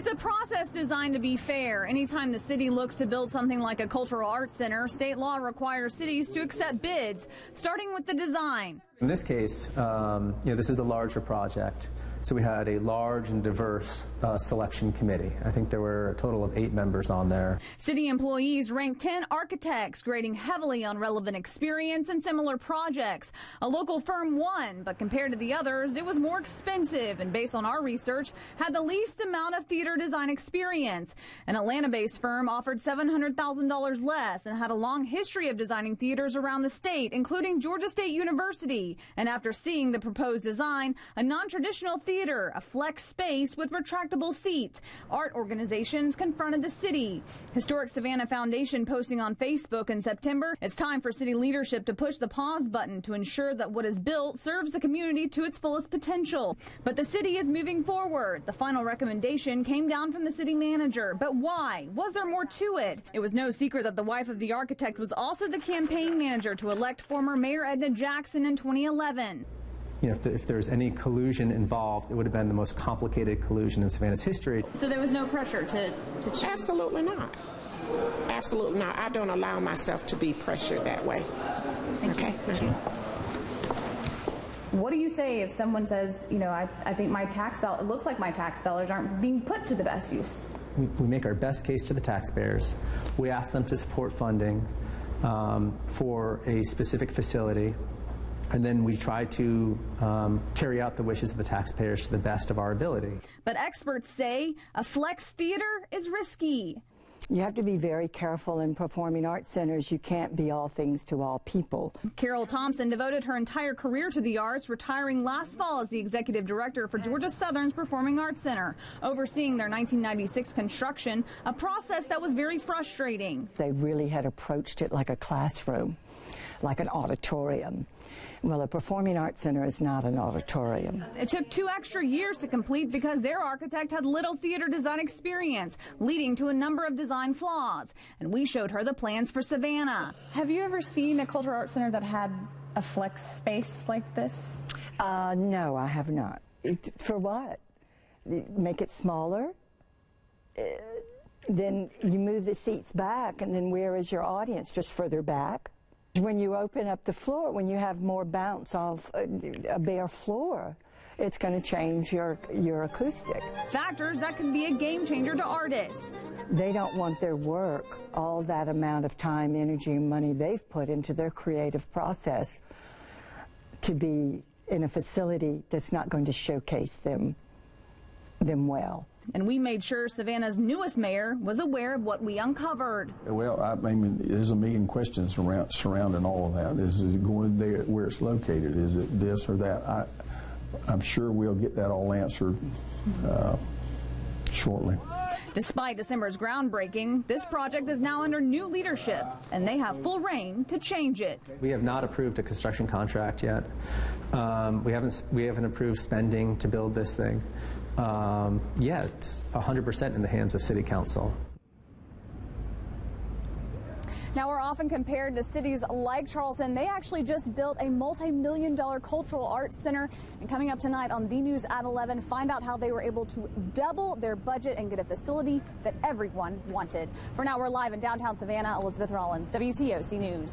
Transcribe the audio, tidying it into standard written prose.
It's a process designed to be fair. Anytime the city looks to build something like a cultural arts center, state law requires cities to accept bids, starting with the design. In this case, this is a larger project, so we had a large and diverse selection committee. I think there were a total of 8 members on there. City employees ranked 10 architects, grading heavily on relevant experience and similar projects. A local firm won, but compared to the others, it was more expensive and, based on our research, had the least amount of theater design experience. An Atlanta-based firm offered $700,000 less and had a long history of designing theaters around the state, including Georgia State University. And after seeing the proposed design, a non-traditional theater, a flex space with retractable seats, art organizations confronted the city. Historic Savannah Foundation posting on Facebook in September, it's time for city leadership to push the pause button to ensure that what is built serves the community to its fullest potential. But the city is moving forward. The final recommendation came down from the city manager. But why? Was there more to it? It was no secret that the wife of the architect was also the campaign manager to elect former Mayor Edna Jackson in 2011. If there's any collusion involved, it would have been the most complicated collusion in Savannah's history. So there was no pressure to change? Absolutely not. Absolutely not. I don't allow myself to be pressured that way. Okay? What do you say if someone says, I think my tax dollar, it looks like my tax dollars aren't being put to the best use? We make our best case to the taxpayers. We ask them to support funding for a specific facility. And then we try to carry out the wishes of the taxpayers to the best of our ability. But experts say a flex theater is risky. You have to be very careful in performing arts centers. You can't be all things to all people. Carol Thompson devoted her entire career to the arts, retiring last fall as the executive director for Georgia Southern's Performing Arts Center, overseeing their 1996 construction, a process that was very frustrating. They really had approached it like a classroom, like an auditorium. Well, a performing arts center is not an auditorium. It took 2 extra years to complete because their architect had little theater design experience, leading to a number of design flaws. And we showed her the plans for Savannah. Have you ever seen a cultural arts center that had a flex space like this? No, I have not. For what? Make it smaller? Then you move the seats back, and then where is your audience? Just further back? When you open up the floor, when you have more bounce off a bare floor, it's going to change your acoustics. Factors that could be a game changer to artists. They don't want their work, all that amount of time, energy, and money they've put into their creative process, to be in a facility that's not going to showcase them well. And we made sure Savannah's newest mayor was aware of what we uncovered. Well, I mean, there's a million questions surrounding all of that. Is it going there where it's located? Is it this or that? I'm sure we'll get that all answered shortly. Despite December's groundbreaking, this project is now under new leadership, and they have full reign to change it. We have not approved a construction contract yet. We haven't approved spending to build this thing. It's 100% in the hands of City Council. Now, we're often compared to cities like Charleston. They actually just built a multi-million-dollar cultural arts center. And coming up tonight on The News at 11, find out how they were able to double their budget and get a facility that everyone wanted. For now, we're live in downtown Savannah. Elizabeth Rollins, WTOC News.